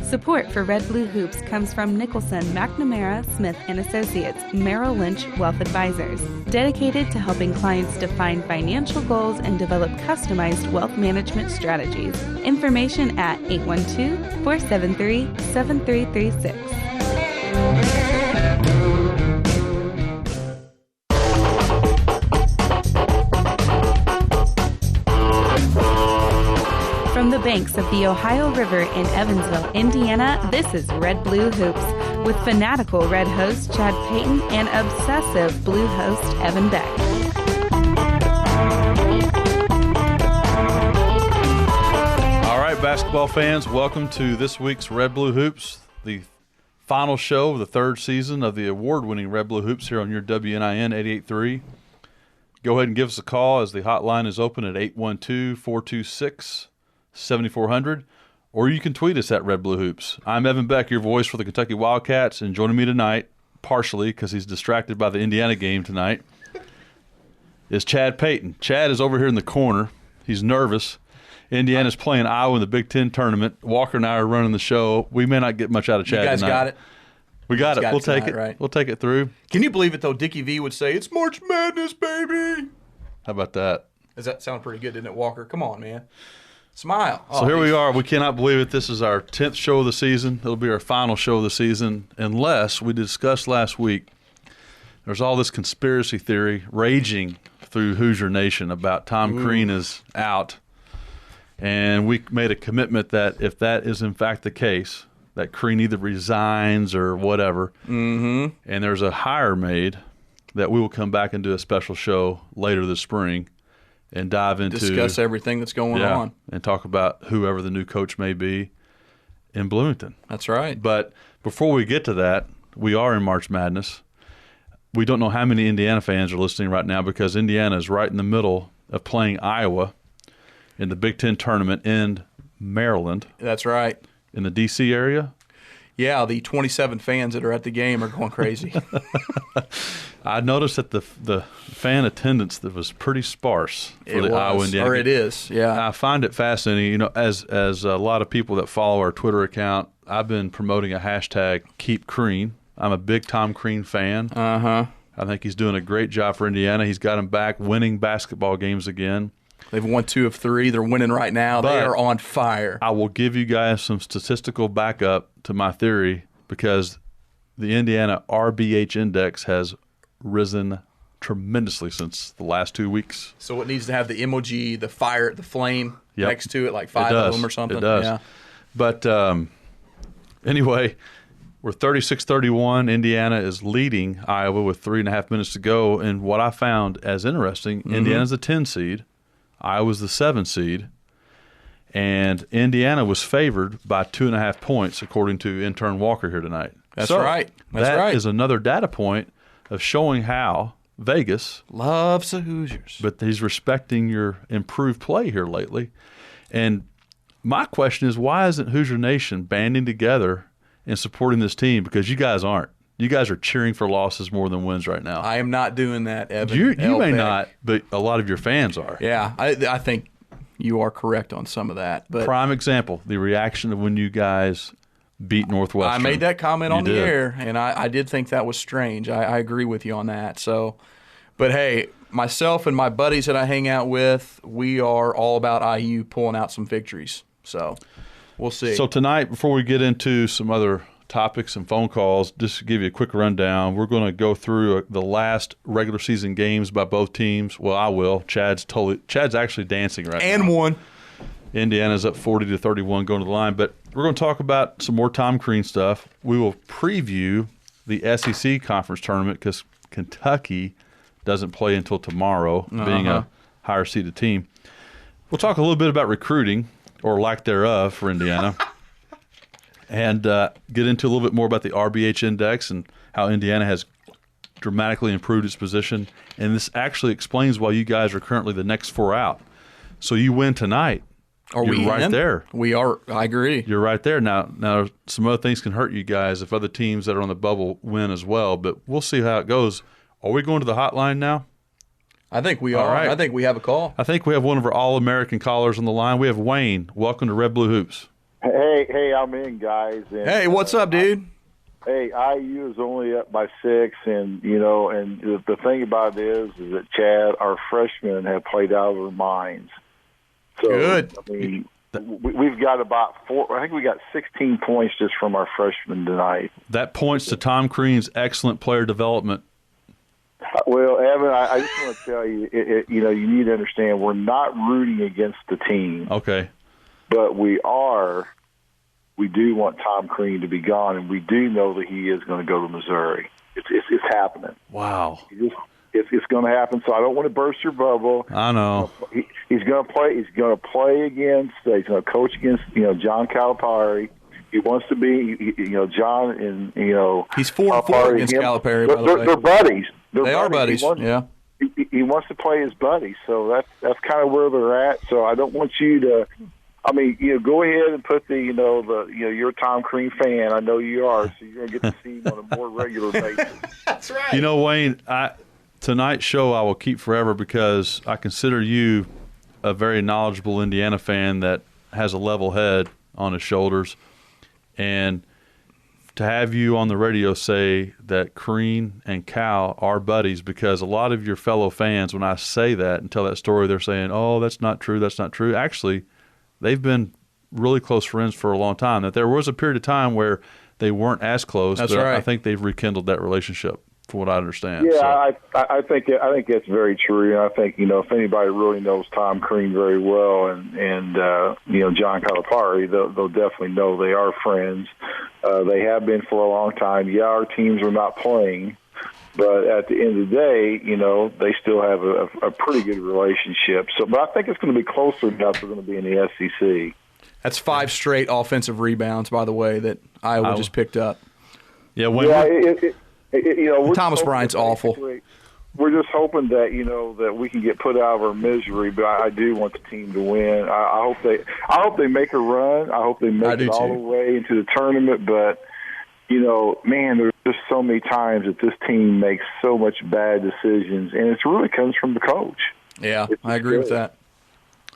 Support for Red Blue Hoops comes from Nicholson, McNamara, Smith & Associates, Merrill Lynch Wealth Advisors, dedicated to helping clients define financial goals and develop customized wealth management strategies. Information at 812-473-7336. From the banks of the Ohio River in Evansville, Indiana, this is Red Blue Hoops with fanatical Red host Chad Payton and obsessive Blue host Evan Beck. All right, basketball fans, welcome to this week's Red Blue Hoops, the final show of the third season of the award-winning Red Blue Hoops here on your WNIN 88.3. Go ahead and give us a call as the hotline is open at 812-426-7400, or you can tweet us at Red Blue Hoops. I'm Evan Beck, your voice for the Kentucky Wildcats, and joining me tonight, partially because he's distracted by the Indiana game tonight, is Chad Payton. Chad is over here in the corner. He's nervous. Indiana's playing Iowa in the Big Ten tournament. Walker and I are running the show. We may not get much out of Chad tonight. You guys got it? We got it. We'll tonight, take it. right? We'll take it through. Can you believe it, though? Dickie V would say, it's March Madness, baby. How about that? Does that sound pretty good, didn't it, Walker? Come on, man. Smile. So here we are. We cannot believe it. This is our 10th show of the season. It'll be our final show of the season, unless we discussed last week. There's all this conspiracy theory raging through Hoosier Nation about Tom Crean is out. And we made a commitment that if that is in fact the case, that Crean either resigns or whatever, and there's a hire made, that we will come back and do a special show later this spring and dive into discuss everything that's going on and talk about whoever the new coach may be in Bloomington. That's right. But before we get to that, we are in March Madness. We don't know how many Indiana fans are listening right now because Indiana is right in the middle of playing Iowa in the Big Ten tournament in Maryland. That's right. In the D.C. area. Yeah, the 27 fans that are at the game are going crazy. I noticed that the fan attendance that was pretty sparse for the Iowa Indiana. Or it is, yeah. I find it fascinating. You know, as a lot of people that follow our Twitter account, I've been promoting a hashtag Keep Crean. I'm a big Tom Crean fan. I think he's doing a great job for Indiana. He's got them back winning basketball games again. They've won 2 of 3. They're winning right now. They are on fire. I will give you guys some statistical backup to my theory because the Indiana RBH index has risen tremendously since the last 2 weeks. So it needs to have the emoji, the fire, the flame next to it, like 5 of them or something. It does. Yeah. But anyway, we're 36-31. Indiana is leading Iowa with 3.5 minutes to go. And what I found as interesting, Indiana's a 10 seed. Iowa's the 7 seed, and Indiana was favored by 2.5 points, according to intern Walker here tonight. That's right. That is another data point of showing how Vegas loves the Hoosiers. But he's respecting your improved play here lately. And my question is, why isn't Hoosier Nation banding together and supporting this team? Because you guys aren't. You guys are cheering for losses more than wins right now. I am not doing that, Evan. You may not, but a lot of your fans are. Yeah, I think you are correct on some of that. But prime example, the reaction of when you guys beat Northwestern. I made that comment on the air, and I did think that was strange. I agree with you on that. So, but hey, myself and my buddies that I hang out with, we are all about IU pulling out some victories. So we'll see. So tonight, before we get into some other topics and phone calls, just to give you a quick rundown, we're going to go through the last regular season games by both teams. Well, I will. Chad's actually dancing right now. And won. Indiana's up 40-31 going to the line. But we're going to talk about some more Tom Crean stuff. We will preview the SEC conference tournament because Kentucky doesn't play until tomorrow, being a higher seeded team. We'll talk a little bit about recruiting, or lack thereof, for Indiana. And get into a little bit more about the RBH index and how Indiana has dramatically improved its position. And this actually explains why you guys are currently the next 4 out. So you win tonight. You're right there. We are. I agree. You're right there. Now, some other things can hurt you guys if other teams that are on the bubble win as well. But we'll see how it goes. Are we going to the hotline now? I think we are. Right. I think we have a call. I think we have one of our All-American callers on the line. We have Wayne. Welcome to Red Blue Hoops. Hey, I'm in, guys. And, Hey, what's up, dude? Hey, IU is only up by 6, and the thing about it is that Chad, our freshmen, have played out of their minds. So, Good. I mean, we've got about 4. I think we got 16 points just from our freshmen tonight. That points to Tom Crean's excellent player development. Well, Evan, I just want to tell you, you need to understand we're not rooting against the team. Okay. But we do want Tom Crean to be gone, and we do know that he is going to go to Missouri. It's happening. Wow. It's going to happen. So I don't want to burst your bubble. I know. He's going to play. He's going to play against. He's going to coach against. John Calipari. He wants to be. John and he's 4-4 against Calipari. By the way, they're buddies. They are buddies. He wants to play his buddies. So that's kind of where they're at. So I don't want you to. I mean, go ahead and put you're a Tom Crean fan. I know you are, so you're going to get to see him on a more regular basis. That's right. Wayne, tonight's show I will keep forever because I consider you a very knowledgeable Indiana fan that has a level head on his shoulders. And to have you on the radio say that Crean and Cal are buddies, because a lot of your fellow fans, when I say that and tell that story, they're saying, oh, that's not true, that's not true. Actually, they've been really close friends for a long time. That there was a period of time where they weren't as close. That's but right. I think they've rekindled that relationship, from what I understand. Yeah, so. I think that's very true. And I think if anybody really knows Tom Crean very well, and John Calipari, they'll definitely know they are friends. They have been for a long time. Yeah, our teams are not playing. But at the end of the day, they still have a pretty good relationship. So, but I think it's going to be closer now. They're going to be in the SEC. That's 5 straight offensive rebounds, by the way, that Iowa just picked up. Yeah, Thomas Bryant's awful. We're just hoping that that we can get put out of our misery. But I do want the team to win. I hope they make a run. I hope they make it all the way into the tournament. But man, there's just so many times that this team makes so much bad decisions, and it really comes from the coach. Yeah, I agree with that.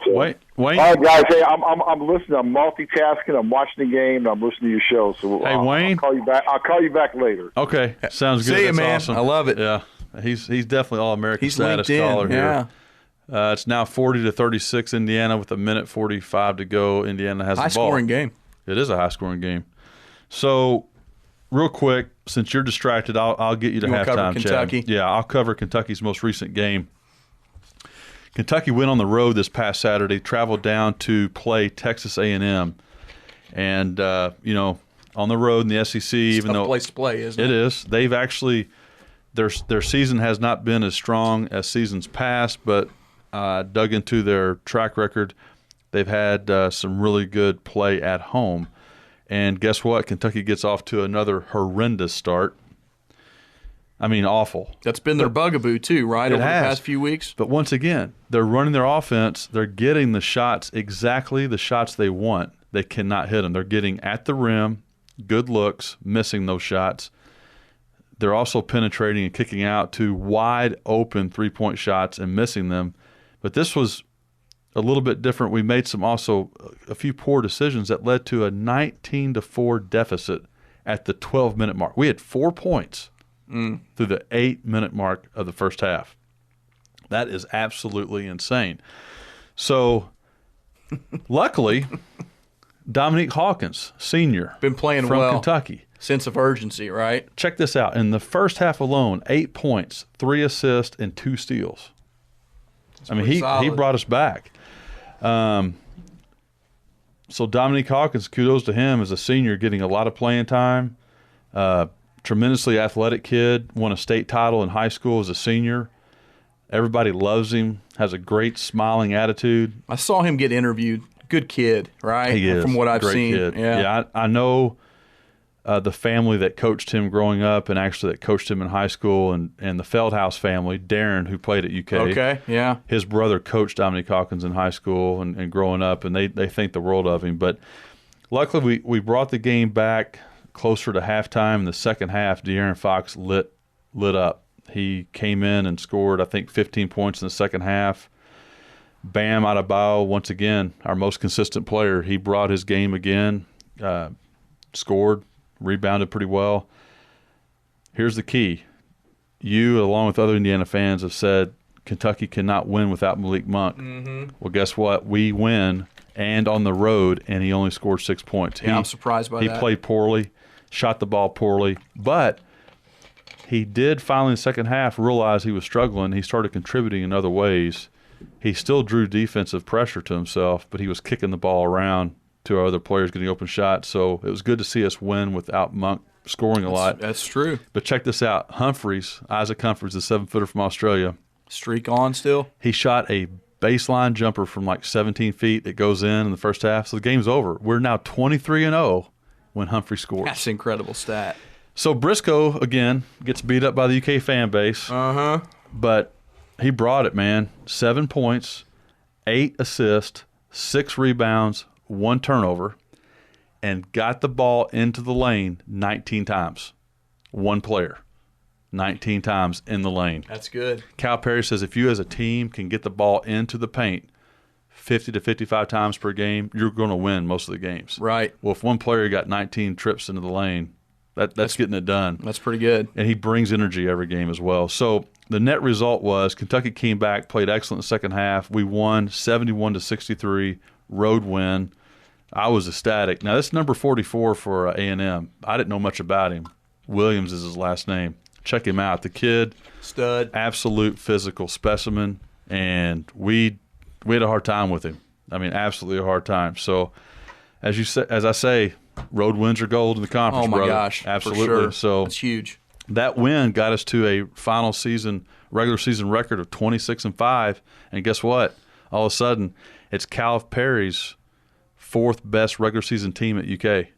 So, Wayne. All right, guys. Hey, I'm listening. I'm multitasking. I'm watching the game. And I'm listening to your show. So hey, Wayne, I'll call you back later. Okay, sounds good. See you, That's man. awesome. I love it. Yeah, he's definitely All-American status linked in. caller here. Yeah. It's now 40-36 Indiana with 1:45 to go. Indiana has the ball. High-scoring game. It is a high-scoring game. So, real quick, since you're distracted, I'll get you to halftime, cover Kentucky? Chad. Yeah, I'll cover Kentucky's most recent game. Kentucky went on the road this past Saturday, traveled down to play Texas A&M. And, on the road in the SEC, even though place to play, isn't it? It is. They've actually their season has not been as strong as seasons past, but dug into their track record. They've had some really good play at home. And guess what? Kentucky gets off to another horrendous start. I mean, awful. That's been their bugaboo too, right, over the past few weeks? But once again, they're running their offense. They're getting the shots, exactly the shots they want. They cannot hit them. They're getting at the rim, good looks, missing those shots. They're also penetrating and kicking out to wide open three-point shots and missing them. But this was a little bit different. We made a few poor decisions that led to a 19-4 deficit at the 12-minute mark. We had 4 points through the 8-minute mark of the first half. That is absolutely insane. So, luckily, Dominique Hawkins, senior, been playing from well. Kentucky. Sense of urgency, right? Check this out. In the first half alone, 8 points, 3 assists, and 2 steals. He brought us back. So Dominique Hawkins, kudos to him as a senior, getting a lot of playing time. Tremendously athletic kid, won a state title in high school as a senior. Everybody loves him, has a great smiling attitude. I saw him get interviewed. Good kid, right? He is. From what I've Great seen. Kid. Yeah, I know the family that coached him growing up and actually that coached him in high school, and the Feldhouse family, Darren, who played at UK. Okay, yeah. His brother coached Dominique Hawkins in high school and growing up, and they think the world of him. But luckily we brought the game back closer to halftime. In the second half, De'Aaron Fox lit up. He came in and scored, I think, 15 points in the second half. Bam Adebayo, once again, our most consistent player. He brought his game again, scored, rebounded pretty well. Here's the key. You, along with other Indiana fans, have said Kentucky cannot win without Malik Monk. Mm-hmm. Well, guess what? We win, and on the road, and he only scored 6 points. Yeah, I'm surprised by that. He played poorly, shot the ball poorly, but he did finally in the second half realize he was struggling. He started contributing in other ways. He still drew defensive pressure to himself, but he was kicking the ball around to our other players getting open shots. So it was good to see us win without Monk scoring a lot. That's true. But check this out. Isaac Humphreys, the 7-footer from Australia. Streak on still? He shot a baseline jumper from like 17 feet. It goes in the first half. So the game's over. We're now 23-0 when Humphrey scores. That's an incredible stat. So Briscoe, again, gets beat up by the UK fan base. Uh-huh. But he brought it, man. 7 points, 8 assists, 6 rebounds, 1 turnover, and got the ball into the lane 19 times. One player, 19 times in the lane. That's good. Cal Perry says if you as a team can get the ball into the paint 50 to 55 times per game, you're going to win most of the games. Right. Well, if one player got 19 trips into the lane, that's getting it done. That's pretty good. And he brings energy every game as well. So the net result was Kentucky came back, played excellent in the second half. We won 71-63, road win. I was ecstatic. Now, this is number 44 for A&M. I didn't know much about him. Williams is his last name. Check him out. The kid, stud, absolute physical specimen, and we had a hard time with him. I mean, absolutely a hard time. So, as I say, road wins are gold in the conference. Oh my brother. gosh, absolutely. for sure. So that's huge. That win got us to a regular season record of 26-5, and guess what? All of a sudden, it's Cal Perry's 4th best regular season team at UK.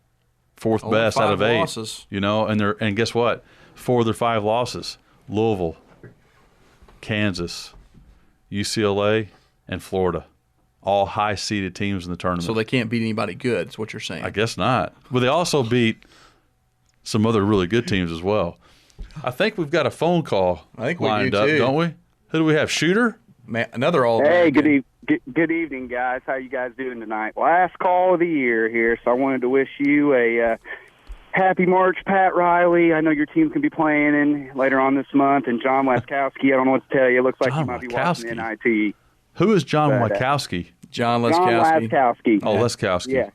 4th best out of 8. Losses. You know, and guess what? 4 of their 5 losses: Louisville, Kansas, UCLA, and Florida. All high-seeded teams in the tournament. So they can't beat anybody good, is what you're saying. I guess not. Well, they also beat some other really good teams as well. I think we've got a phone call lined up, don't we? Who do we have? Shooter? Man, another all. Hey, good evening, guys. How you guys doing tonight? Last call of the year here, so I wanted to wish you a happy March, Pat Riley. I know your team's going to be playing in later on this month, and John Laskowski. I don't know what to tell you. It looks like you might be watching NIT. Who is John Laskowski? John Laskowski. John Laskowski. Oh, Laskowski. Yeah.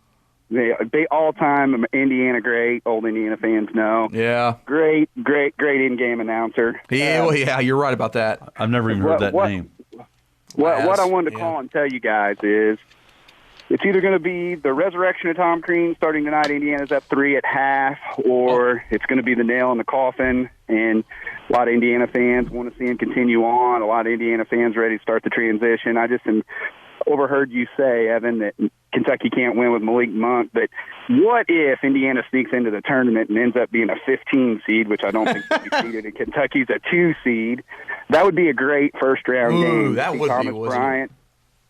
They all-time Indiana great. Old Indiana fans know. Yeah. Great in-game announcer. Yeah, you're right about that. I've never even heard that name. What I wanted to call and tell you guys is it's either going to be the resurrection of Tom Crean starting tonight. Indiana's up 3 at half, or it's going to be the nail in the coffin. And a lot of Indiana fans want to see him continue on. A lot of Indiana fans ready to start the transition. I just overheard you say, Evan, that Kentucky can't win with Malik Monk, but what if Indiana sneaks into the tournament and ends up being a 15 seed, which I don't think will be seeded, and Kentucky's a 2 seed? That would be a great first-round game. That would Thomas Bryant,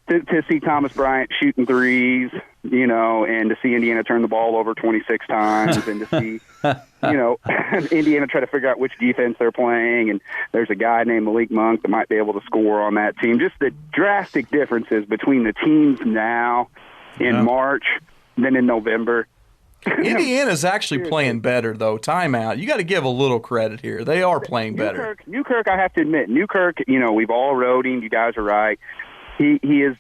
to see Thomas Bryant shooting threes, and to see Indiana turn the ball over 26 times, and to see, Indiana try to figure out which defense they're playing. And there's a guy named Malik Monk that might be able to score on that team. Just the drastic differences between the teams now in March than in November. Indiana's actually playing better, though. Timeout. You got to give a little credit here. They are playing better. Newkirk, I have to admit, we've all rode him. You guys are right. He is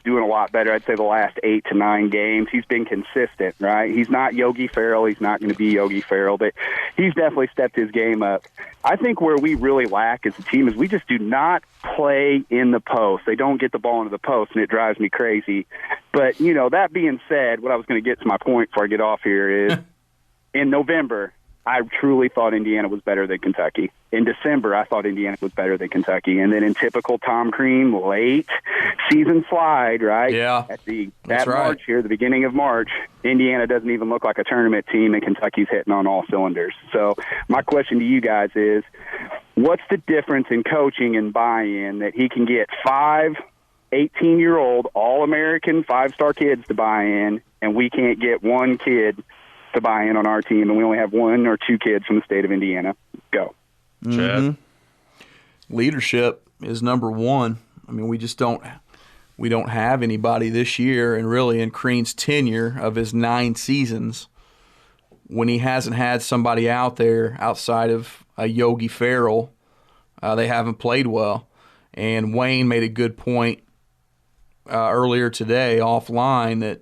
doing a lot better. I'd say the last 8 to 9 games, he's been consistent, right? He's not Yogi Ferrell. He's not going to be Yogi Ferrell, but he's definitely stepped his game up. I think where we really lack as a team is we just do not play in the post. They don't get the ball into the post, and it drives me crazy. But, that being said, what I was going to get to my point before I get off here is in November, I truly thought Indiana was better than Kentucky. In December, I thought Indiana was better than Kentucky. And then in typical Tom Crean late season slide, right? Yeah. At March here, the beginning of March, Indiana doesn't even look like a tournament team, and Kentucky's hitting on all cylinders. So my question to you guys is, what's the difference in coaching and buy-in that he can get 5 18-year-old All-American 5-star kids to buy in, and we can't get one kid to buy in on our team, and we only have 1 or 2 kids from the state of Indiana? Go. Chad. Leadership is number one. I mean, we just don't we don't have anybody this year, and really in Crean's tenure of his 9 seasons, when he hasn't had somebody out there outside of a Yogi Ferrell, they haven't played well. And Wayne made a good point earlier today offline that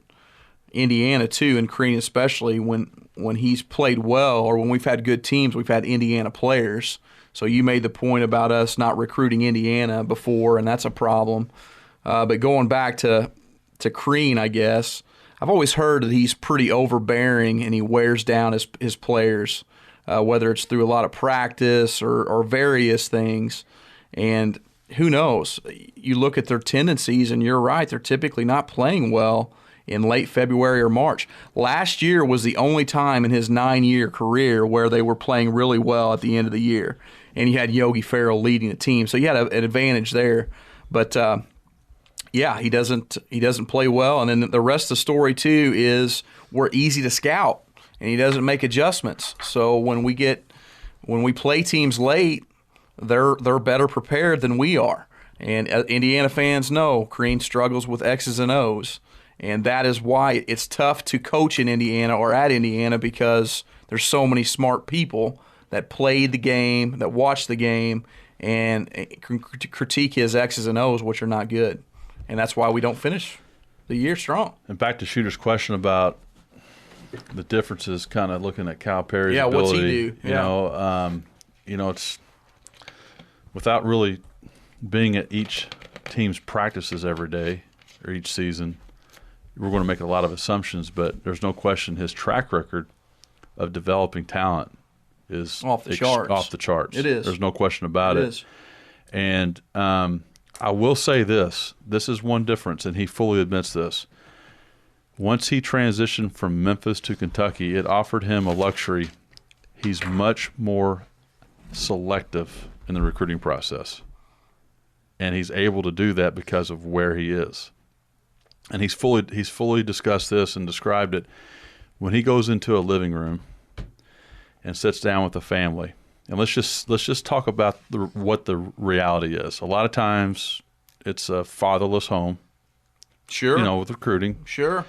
Indiana too, and Crean especially, when he's played well or when we've had good teams, we've had Indiana players. So you made the point about us not recruiting Indiana before, and that's a problem. But going back to Crean, I guess, I've always heard that he's pretty overbearing and he wears down his players, whether it's through a lot of practice or various things. And who knows? You look at their tendencies, and you're right, they're typically not playing well in late February or March. Last year was the only time in his 9-year career where they were playing really well at the end of the year. And you had Yogi Ferrell leading the team, so you had an advantage there. But yeah, he doesn't play well. And then the rest of the story too is we're easy to scout, and he doesn't make adjustments. So when we play teams late, they're better prepared than we are. And Indiana fans know Crean struggles with X's and O's, and that is why it's tough to coach in Indiana or at Indiana, because there's so many smart people that played the game, that watched the game, and can critique his X's and O's, which are not good. And that's why we don't finish the year strong. And back to Shooter's question about the differences, kind of looking at Calipari's ability. What's he do? It's without really being at each team's practices every day or each season, we're going to make a lot of assumptions, but there's no question his track record of developing talent is off the charts. It is. There's no question about it. It is. And I will say this is one difference, and he fully admits this. Once he transitioned from Memphis to Kentucky, it offered him a luxury. He's much more selective in the recruiting process, and he's able to do that because of where he is. And he's fully discussed this and described it. When he goes into a living room and sits down with the family, and let's just talk about what the reality is. A lot of times, it's a fatherless home. Sure. With recruiting. Sure.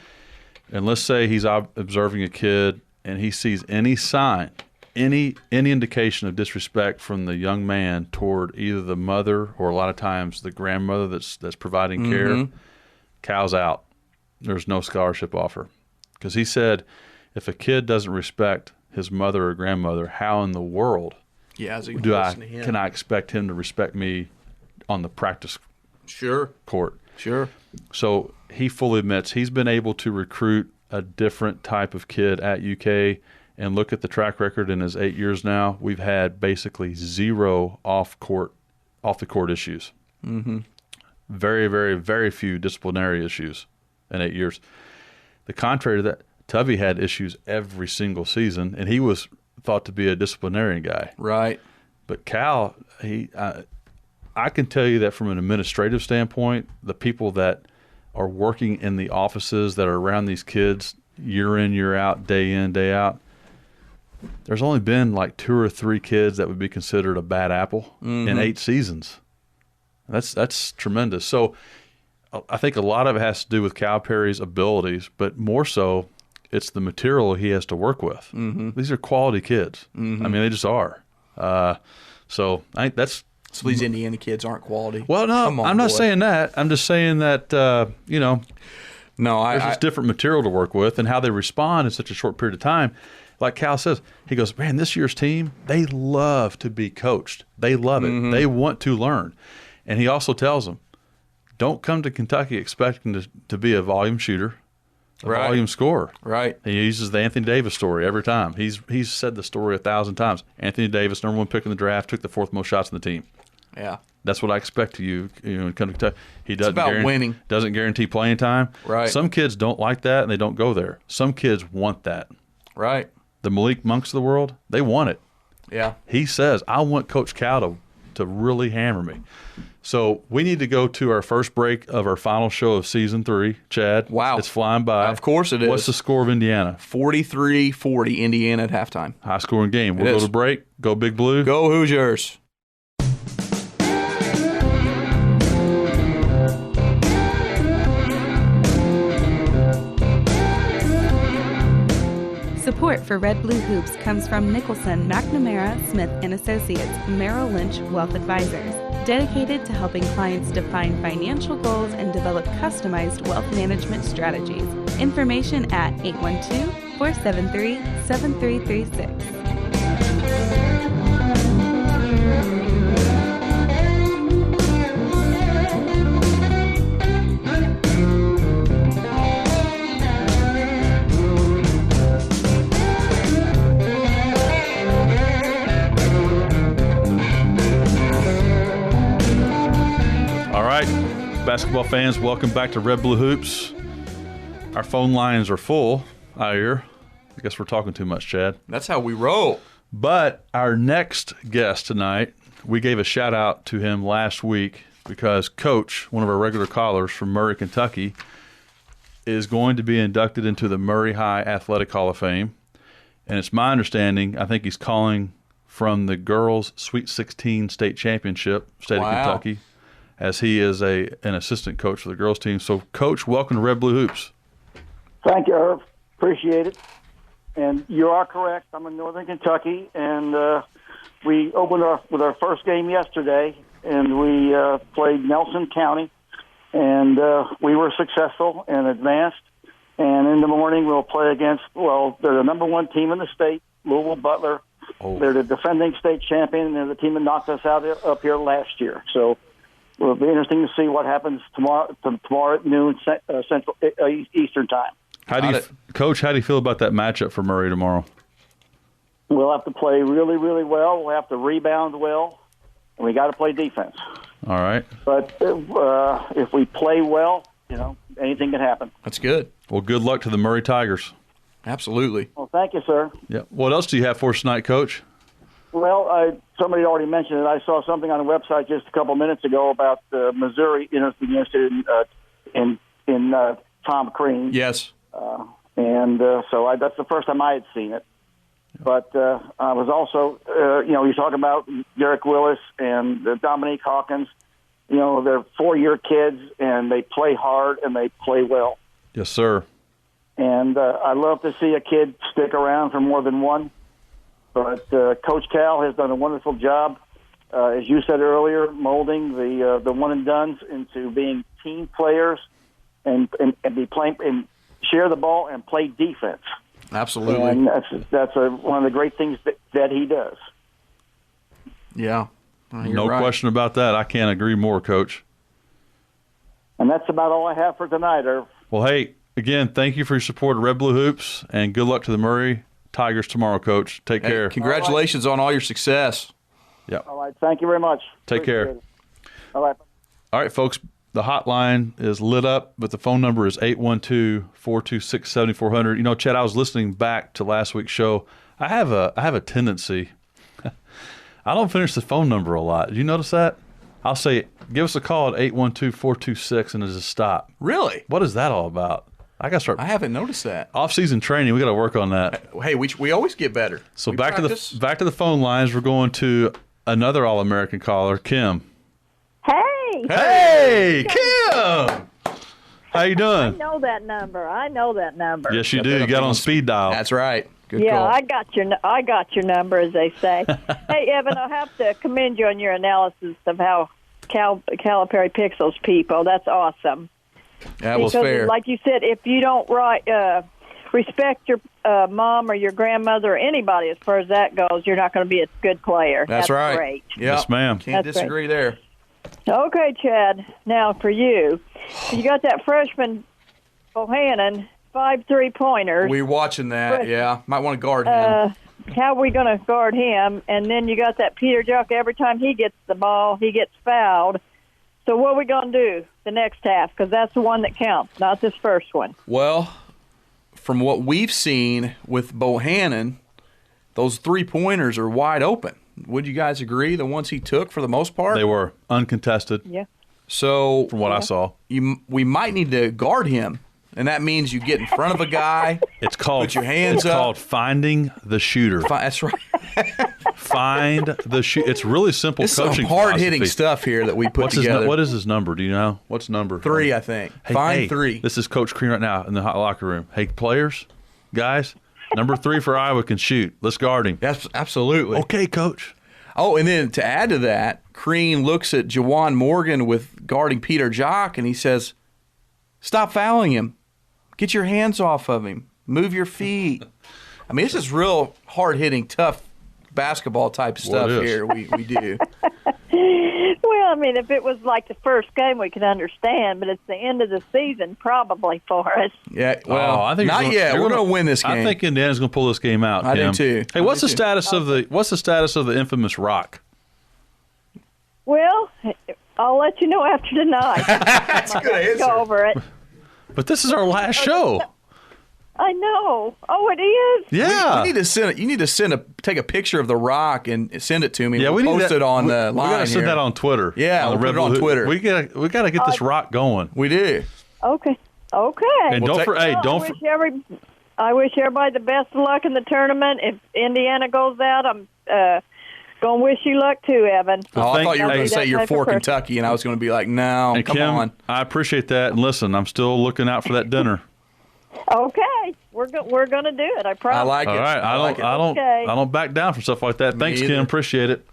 And let's say he's observing a kid, and he sees any sign, any indication of disrespect from the young man toward either the mother or a lot of times the grandmother that's providing care. Cal's out. There's no scholarship offer. Because he said, if a kid doesn't respect his mother or grandmother, how in the world can I expect him to respect me on the practice court? Sure. So he fully admits he's been able to recruit a different type of kid at UK, and look at the track record in his 8 years now. We've had basically 0 off the court issues. Very, very, very few disciplinary issues in 8 years. The contrary to that, Tubby had issues every single season, and he was thought to be a disciplinarian guy. Right. But Cal, I can tell you that from an administrative standpoint, the people that are working in the offices that are around these kids year in, year out, day in, day out, there's only been like 2 or 3 kids that would be considered a bad apple in 8 seasons. That's tremendous. So I think a lot of it has to do with Calipari's abilities, but more so it's the material he has to work with. These are quality kids. I mean, they just are. So I think that's – So these Indiana kids aren't quality. Well, no, I'm not saying that. I'm just saying that, there's just different material to work with, and how they respond in such a short period of time. Like Cal says, he goes, man, this year's team, they love to be coached. They love it. They want to learn. And he also tells them, don't come to Kentucky expecting to be a volume shooter, a volume scorer. Right. He uses the Anthony Davis story every time. He's said the story 1,000 times. Anthony Davis, #1 pick in the draft, took the 4th most shots in the team. Yeah. That's what I expect of you. Come to Kentucky. He doesn't it's about winning. Doesn't guarantee playing time. Right. Some kids don't like that, and they don't go there. Some kids want that. Right. The Malik Monks of the world, they want it. Yeah. He says, I want Coach Cal to really hammer me. So we need to go to our first break of our final show of Season 3. Chad. Wow. It's flying by. Of course it is. What's the score of Indiana? 43-40 Indiana at halftime. High-scoring game. We'll go to break. Go Big Blue. Go Support for Red Blue Hoops comes from Nicholson, McNamara, Smith & Associates, Merrill Lynch Wealth Advisors, dedicated to helping clients define financial goals and develop customized wealth management strategies. Information at 812-473-7336. Basketball fans, welcome back to Red Blue Hoops. Our phone lines are full, I hear. I guess we're talking too much, Chad. That's how we roll. But our next guest tonight, we gave a shout out to him last week because Coach, one of our regular callers from Murray, Kentucky, is going to be inducted into the Murray High Athletic Hall of Fame. And it's my understanding, I think he's calling from the girls' Sweet 16 state championship, state of Kentucky, as he is an assistant coach for the girls team. So, Coach, welcome to Red Blue Hoops. Thank you, Irv. Appreciate it. And you are correct. I'm in Northern Kentucky, and we opened with our first game yesterday, and we played Nelson County, and we were successful and advanced. And in the morning, we'll play against, they're the number one team in the state, Louisville Butler. Oh. They're the defending state champion, and they're the team that knocked us out up here last year. So it'll be interesting to see what happens tomorrow at noon Central Eastern time. Coach, how do you feel about that matchup for Murray tomorrow? We'll have to play really, really well. We'll have to rebound well, and we got to play defense. All right. But if we play well, anything can happen. That's good. Well, good luck to the Murray Tigers. Absolutely. Well, thank you, sir. Yeah. What else do you have for us tonight, Coach? Well, somebody already mentioned it. I saw something on the website just a couple minutes ago about Missouri interested in Tom Crean. Yes. So that's the first time I had seen it. But I was also, you're talking about Derek Willis and Dominique Hawkins. They're 4-year kids, and they play hard and they play well. Yes, sir. And I love to see a kid stick around for more than one. But Coach Cal has done a wonderful job, as you said earlier, molding the one and dones into being team players and be playing and share the ball and play defense. Absolutely, and that's one of the great things that he does. Yeah, no question about that. I can't agree more, Coach. And that's about all I have for tonight, Irv. Well, hey, again, thank you for your support of Red Blue Hoops, and good luck to the Murray Tigers tomorrow, Coach. Take care. Congratulations on all your success. Yeah. All right. Thank you very much. Take care. It. All right. All right, folks. The hotline is lit up, but the phone number is 812-426-7400. Chad, I was listening back to last week's show. I have a tendency. I don't finish the phone number a lot. Did you notice that? I'll say, give us a call at 812-426, and it just stop. Really? What is that all about? I haven't noticed that. Off-season training, we got to work on that. Hey, we always get better. So back to the phone lines. We're going to another All-American caller, Kim. Hey, Kim. How you doing? I know that number. Yes, you do. You got on speed dial. That's right. Good call. I got your number, as they say. Hey, Evan, I have to commend you on your analysis of how Calipari picks those people. That's awesome. That was fair. Like you said, if you don't respect your mom or your grandmother or anybody as far as that goes, you're not going to be a good player. That's right. Great. Yep. Yes, ma'am. Can't disagree there. Okay, Chad. Now for you got that freshman Bohannon, 5 3-pointers. We're watching that. Yeah, might want to guard him. How are we going to guard him? And then you got that Peter Juck. Every time he gets the ball, he gets fouled. So what are we going to do the next half? Because that's the one that counts, not this first one. Well, from what we've seen with Bohannon, those 3-pointers are wide open. Would you guys agree? The ones he took, for the most part, they were uncontested. Yeah. So from what I saw, we might need to guard him, and that means you get in front of a guy. It's called put your hands up. It's called finding the shooter. That's right. Find the shoot. It's really simple it's coaching. Some hard-hitting stuff here that we put together. What is his number? Do you know? What's number? 3, I think. Hey, Find 3. This is Coach Crean right now in the hot locker room. Hey, players, guys, Number 3 for Iowa can shoot. Let's guard him. That's absolutely. Okay, coach. Oh, and then to add to that, Crean looks at Jawan Morgan with guarding Peter Jock, and he says, stop fouling him. Get your hands off of him. Move your feet. I mean, this is real hard-hitting, tough basketball type stuff here we do. Well, I mean, if it was like the first game, we could understand, but it's the end of the season probably for us. Yeah, well, I think not yet. We're going to win this game. I think Indiana's going to pull this game out. I Kim. do too. Hey, what's the status of the infamous rock? Well, I'll let you know after tonight. That's a good answer. Go over it. But this is our last show. I know. Oh, it is? Yeah. We need to send it. You need to take a picture of the rock and send it to me. Yeah, we need post that, it on the line. We got to send here. that on Twitter. Yeah, we'll put it on Twitter. We got to get this rock going. We do. Okay. And I wish everybody the best of luck in the tournament. If Indiana goes out, I'm going to wish you luck too, Evan. Oh, I thought you were going to say you're for Kentucky, and I was going to be like, no, and come Kim, on. I appreciate that. And listen, I'm still looking out for that dinner. Okay, we're going to do it. I promise. I like it. All right, I don't back down from stuff like that. Thanks, Kim. Appreciate it.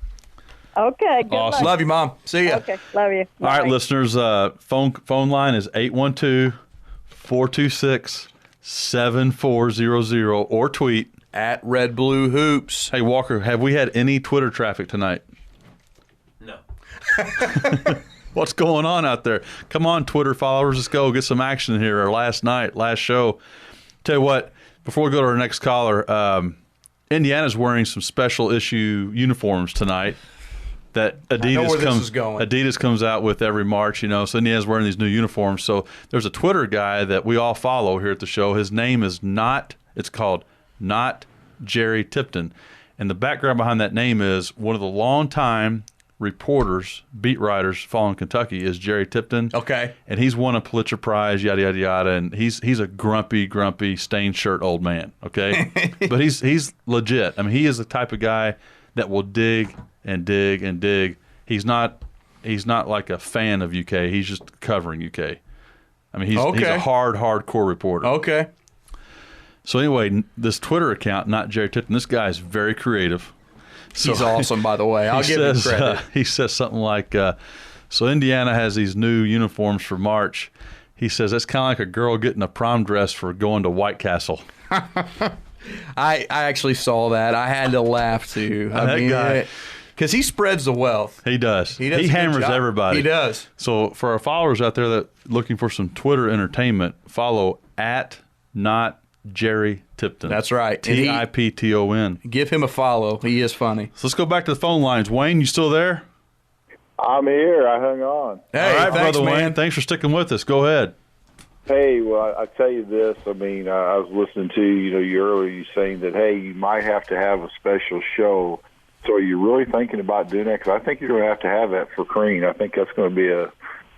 Okay, good Awesome. luck. Love you, Mom. See ya. Okay, love you. All right, Bye. listeners, phone line is 812-426-7400 or tweet at Red Blue Hoops. Hey, Walker, have we had any Twitter traffic tonight? No. What's going on out there? Come on, Twitter followers. Let's go get some action here. Our last show. Tell you what, before we go to our next caller, Indiana's wearing some special issue uniforms tonight that Adidas comes out with every March, so Indiana's wearing these new uniforms. So there's a Twitter guy that we all follow here at the show. His name is called Not Jerry Tipton. And the background behind that name is one of the longtime reporters, beat writers following Kentucky is Jerry Tipton. Okay. And he's won a Pulitzer Prize, yada, yada, yada. And he's a grumpy, stained shirt old man, okay? But he's legit. I mean, he is the type of guy that will dig and dig and dig. He's not like a fan of UK. He's just covering UK. I mean, he's a hardcore reporter. Okay. So anyway, this Twitter account, Not Jerry Tipton, this guy is very creative. So he's awesome, by the way. I'll give him credit. He says something like, so Indiana has these new uniforms for March. He says that's kind of like a girl getting a prom dress for going to White Castle. I actually saw that. I had to laugh, too. Guy. Because he spreads the wealth. He does. He hammers everybody. He does. So for our followers out there that looking for some Twitter entertainment, follow at Not Jerry Tipton. That's right. Tipton. Give him a follow. He is funny. So let's go back to the phone lines. Wayne, you still there? I'm here. I hung on. Hey, all right, thanks, brother man. Wayne. Thanks for sticking with us. Go ahead. Hey, well, I tell you this. I mean, I was listening to you earlier. You saying that you might have to have a special show. So are you really thinking about doing that? Because I think you're going to have that for Crean. I think that's going to be a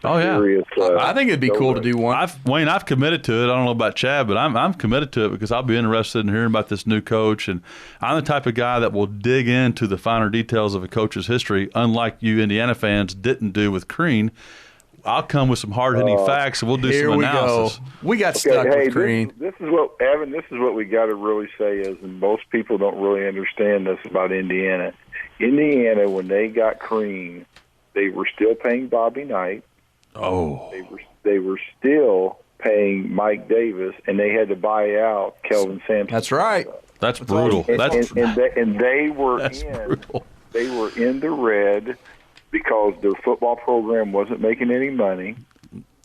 serious. I think it'd be cool to do one. Wayne, I've committed to it. I don't know about Chad, but I'm committed to it because I'll be interested in hearing about this new coach. And I'm the type of guy that will dig into the finer details of a coach's history, unlike you Indiana fans didn't do with Crean. I'll come with some hard-hitting facts, and we'll do some analysis. We got stuck with Crean. This is what, Evan, this is what we got to really say is, and most people don't really understand this about Indiana. Indiana, when they got Crean, they were still paying Bobby Knight. Oh. They were still paying Mike Davis, and they had to buy out Kelvin Sampson. That's right. That's brutal. And they were brutal. They were in the red because their football program wasn't making any money.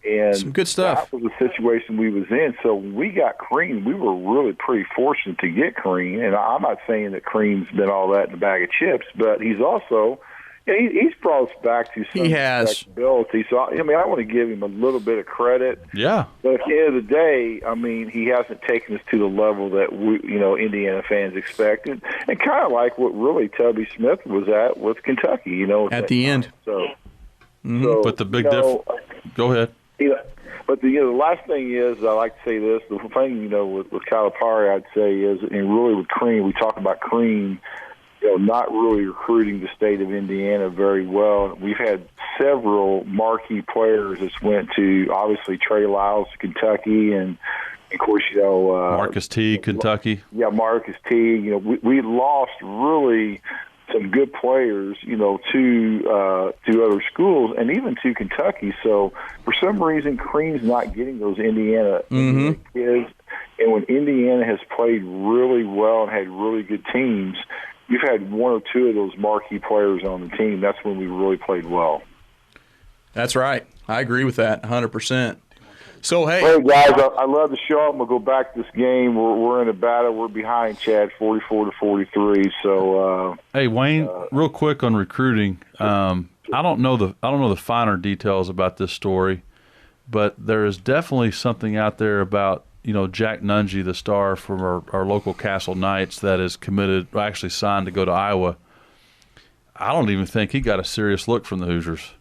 And some good stuff. That was the situation we was in. So when we got Crean, we were really pretty fortunate to get Crean. And I'm not saying that Crean's been all that in a bag of chips, but he's also he's brought us back to some respectability. So I want to give him a little bit of credit. Yeah. But at the end of the day, he hasn't taken us to the level that we, Indiana fans expected, and kind of like what really Tubby Smith was at with Kentucky. At the end. So but the big difference. Go ahead. But the last thing is, I like to say this: the thing with Calipari, I'd say is, and really with Crean, we talk about Crean, not really recruiting the state of Indiana very well. We've had several marquee players that went to, obviously, Trey Lyles to Kentucky, and Of course, Marcus T, Kentucky. Yeah, Marcus T. We lost really some good players, to other schools and even to Kentucky. So for some reason, Crean's not getting those Indiana kids. And when Indiana has played really well and had really good teams, you've had one or two of those marquee players on the team. That's when we really played well. That's right. I agree with that 100%. So, hey guys, I love the show. I'm going to go back to this game. We're in a battle. We're behind, Chad, 44-43. So, hey, Wayne, real quick on recruiting. I don't know the finer details about this story, but there is definitely something out there about Jack Nunge, the star from our local Castle Knights, that is actually signed to go to Iowa. I don't even think he got a serious look from the Hoosiers.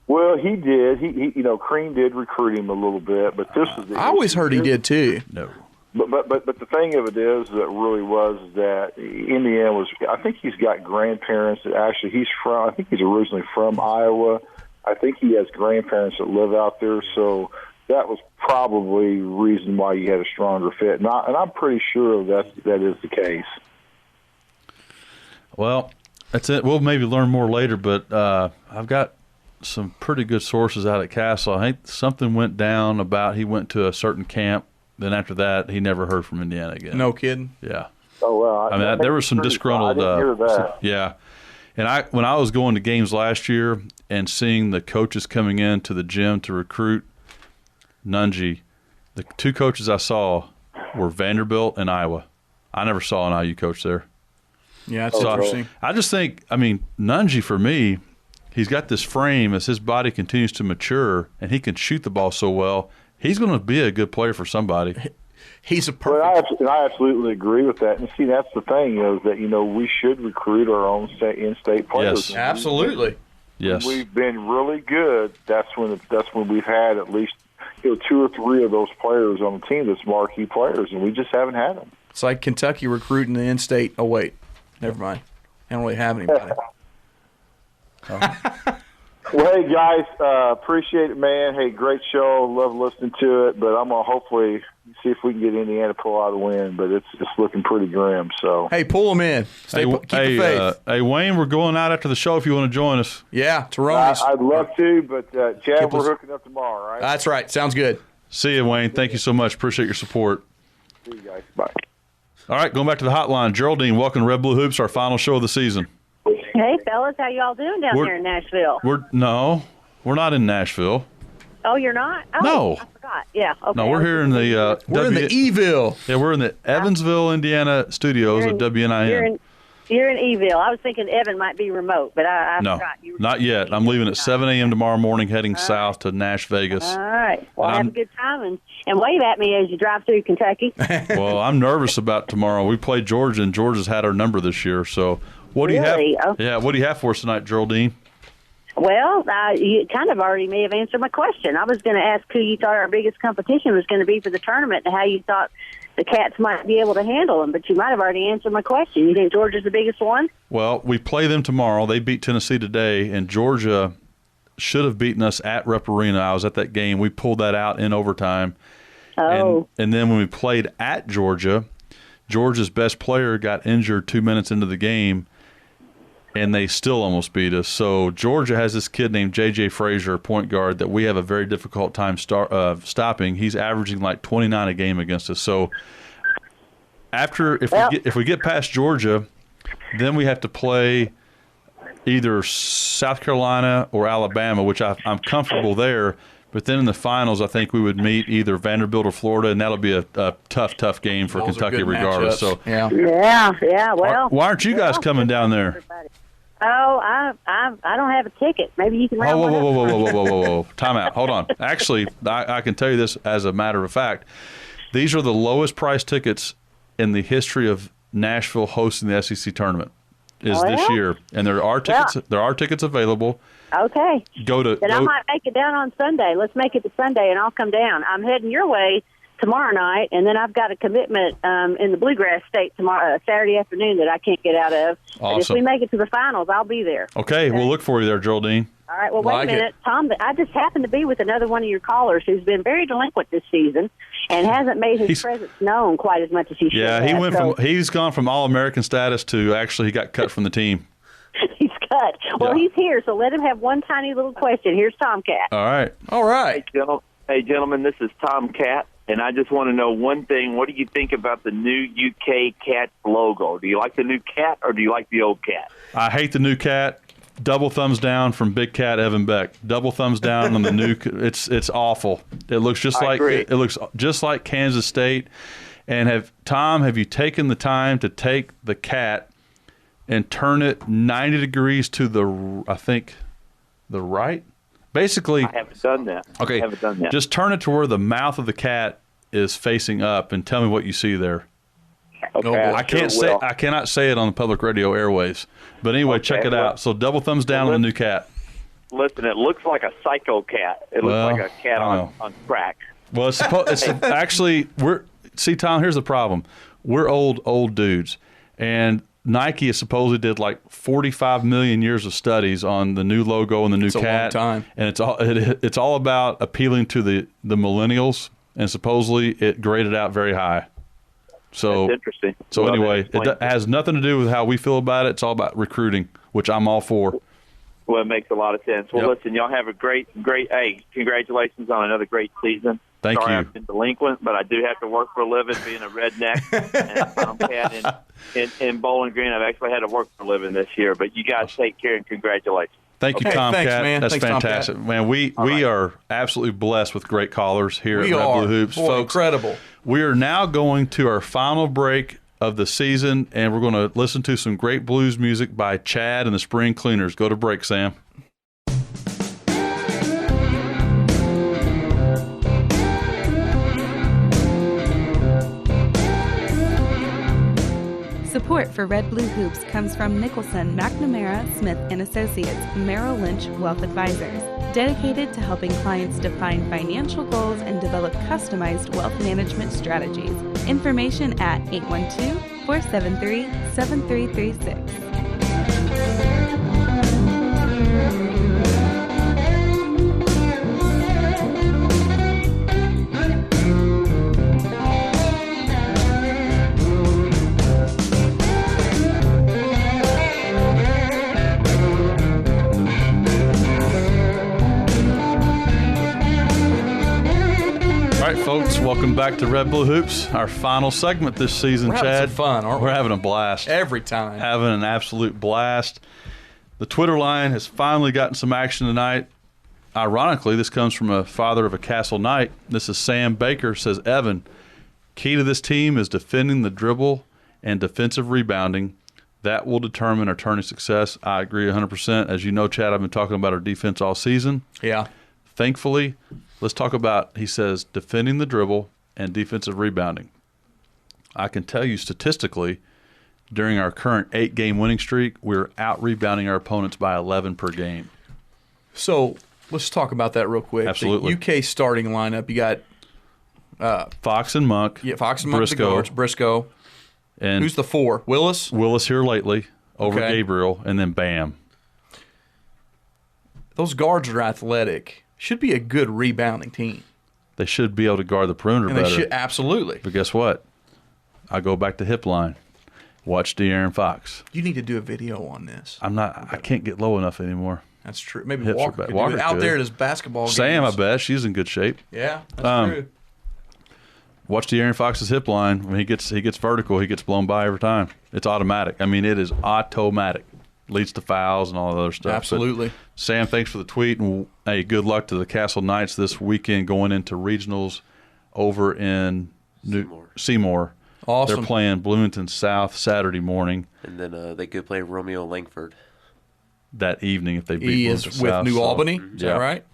Well, he did. He Crean did recruit him a little bit, but this is. I always heard he did too. No. But the thing of it is that really was that Indiana was. I think he's got grandparents that actually he's from. I think he's originally from Iowa. I think he has grandparents that live out there, so that was probably the reason why he had a stronger fit. And I'm pretty sure that is the case. Well, that's it. We'll maybe learn more later, but I've got some pretty good sources out at Castle. I think something went down about he went to a certain camp. Then after that, he never heard from Indiana again. No kidding. Yeah. Oh well. I mean, there was some disgruntled. I didn't hear that. Yeah, and when I was going to games last year and seeing the coaches coming in to the gym to recruit Nunge, the two coaches I saw were Vanderbilt and Iowa. I never saw an IU coach there. Yeah, that's interesting. I just think, Nunge for me, he's got this frame as his body continues to mature, and he can shoot the ball so well. He's going to be a good player for somebody. He's a perfect. Well, I absolutely agree with that. And see, that's the thing is that we should recruit our own in-state players. Yes, absolutely. Yes, we've been really good. That's when we've had at least two or three of those players on the team that's marquee players, and we just haven't had them. It's like Kentucky recruiting the in-state. Oh wait, never mind. I don't really have anybody. Well, hey, guys, appreciate it, man. Hey, great show. Love listening to it. But I'm going to hopefully see if we can get Indiana to pull out a win. But it's looking pretty grim. So hey, pull them in. Keep the faith. Hey, Wayne, we're going out after the show if you want to join us. Yeah, Tyrone. I'd love to, but Chad, we're hooking up tomorrow, right? That's right. Sounds good. See you, Wayne. Thank you so much. Appreciate your support. See you guys. Bye. All right, going back to the hotline. Geraldine, welcome to Red Blue Hoops, our final show of the season. Hey, fellas, how y'all doing down here in Nashville? We're not in Nashville. Oh, you're not? Oh, No. I forgot. Yeah, okay. No, we're here in the we're in the Eville. Yeah, we're in the Evansville, Indiana studios of WNIN. You're in Eville. I was thinking Evan might be remote, but I No, forgot. You were not yet. I'm leaving at 7 a.m. tomorrow morning, heading south to Nash, Vegas. All right. Well, have a good time and wave at me as you drive through Kentucky. Well, I'm nervous about tomorrow. We played Georgia, and Georgia's had our number this year. So what do you have? Oh. Yeah, what do you have for us tonight, Geraldine? Well, you kind of already may have answered my question. I was going to ask who you thought our biggest competition was going to be for the tournament and how you thought the Cats might be able to handle them, but you might have already answered my question. You think Georgia's the biggest one? Well, we play them tomorrow. They beat Tennessee today, and Georgia should have beaten us at Rupp Arena. I was at that game. We pulled that out in overtime. Oh. And then when we played at Georgia, Georgia's best player got injured 2 minutes into the game, and they still almost beat us. So Georgia has this kid named J.J. Frazier, point guard, that we have a very difficult time stopping. He's averaging like 29 a game against us. So if we get past Georgia, then we have to play either South Carolina or Alabama, which I'm comfortable there. But then in the finals, I think we would meet either Vanderbilt or Florida, and that'll be a tough game for Kentucky regardless. So yeah. Well, why aren't you guys coming down there? Everybody. Oh, I don't have a ticket. Maybe you can. Whoa! Time out. Hold on. Actually, I can tell you this as a matter of fact. These are the lowest price tickets in the history of Nashville hosting the SEC tournament. This year, and there are tickets. Yeah. There are tickets available. Okay. I might make it down on Sunday. Let's make it to Sunday, and I'll come down. I'm heading your way tomorrow night, and then I've got a commitment in the Bluegrass State tomorrow, Saturday afternoon, that I can't get out of. Awesome. But if we make it to the finals, I'll be there. Okay, we'll look for you there, Geraldine. All right, well, wait a minute. Tom, I just happened to be with another one of your callers who's been very delinquent this season and hasn't made his presence known quite as much as he should have. He's gone from All-American status to actually he got cut from the team. He's cut. Well, he's here, so let him have one tiny little question. Here's Tomcat. All right. Hey, gentlemen, this is Tomcat, and I just want to know one thing. What do you think about the new UK Cats logo? Do you like the new cat or do you like the old cat? I hate the new cat. Double thumbs down from Big Cat Evan Beck. Double thumbs down on the new. It's awful. It looks just it looks just like Kansas State. And have you taken the time to take the cat and turn it 90 degrees to the right? Basically, I haven't done that. Okay, I haven't done that. Just turn it to where the mouth of the cat is facing up, and tell me what you see there. Okay, I cannot say it on the public radio airwaves. But anyway, check it out. So double thumbs down on the new cat. Listen, it looks like a psycho cat. It looks like a cat on crack. Well, it's actually Tom. Here's the problem. We're old dudes, and Nike has supposedly did like 45 million years of studies on the new logo and the new cat. A long time. And it's all about appealing to the millennials, and supposedly it graded out very high. So that's interesting. So anyway, it has nothing to do with how we feel about it. It's all about recruiting, which I'm all for. Well, it makes a lot of sense. Well, listen, y'all have a great. Hey, congratulations on another great season. Thank you. I've been delinquent, but I do have to work for a living, being a redneck and a tomcat in Bowling Green. I've actually had to work for a living this year. But you guys take care and congratulations. Thank you, Tomcat. Thanks, man. That's fantastic. Tomcat. Man, we are absolutely blessed with great callers here at Red Blue Hoops. Boy, folks. Incredible. We are now going to our final break of the season, and we're going to listen to some great blues music by Chad and the Spring Cleaners. Go to break, Sam. Support for Red Blue Hoops comes from Nicholson, McNamara, Smith & Associates, Merrill Lynch Wealth Advisors, dedicated to helping clients define financial goals and develop customized wealth management strategies. Information at 812-473-7336. Folks, welcome back to Red Blue Hoops, our final segment this season, Chad. We're having some fun, aren't we? We're having a blast. Every time. Having an absolute blast. The Twitter line has finally gotten some action tonight. Ironically, this comes from a father of a Castle Knight. This is Sam Baker, says, Evan, key to this team is defending the dribble and defensive rebounding. That will determine our tourney success. I agree 100%. As you know, Chad, I've been talking about our defense all season. Yeah. Thankfully, let's talk about, he says, defending the dribble and defensive rebounding. I can tell you statistically, during our current 8-game winning streak, we're out-rebounding our opponents by 11 per game. So let's talk about that real quick. Absolutely. The UK starting lineup, you got Fox and Monk. Yeah, Fox and Monk, Briscoe. the guards. Briscoe. And who's the 4? Willis? Willis here lately over Gabriel, and then Bam. Those guards are athletic. Should be a good rebounding team. They should be able to guard the perimeter and better. They should, absolutely. But guess what? I go back to hip line. Watch De'Aaron Fox. You need to do a video on this. I can't get low enough anymore. That's true. Maybe Hips Walker could do Walker it. Out could. there at his basketball Sam, games. I bet. She's in good shape. Yeah, that's true. Watch De'Aaron Fox's hip line. When he gets vertical, he gets blown by every time. It's automatic. I mean, it is automatic. Leads to fouls and all that other stuff. Absolutely. But Sam, thanks for the tweet, and hey, good luck to the Castle Knights this weekend going into regionals over in Seymour. Awesome. They're playing Bloomington South Saturday morning. And then they could play Romeo Langford that evening if they beat He Bloomington is with South. New Albany. Is that right?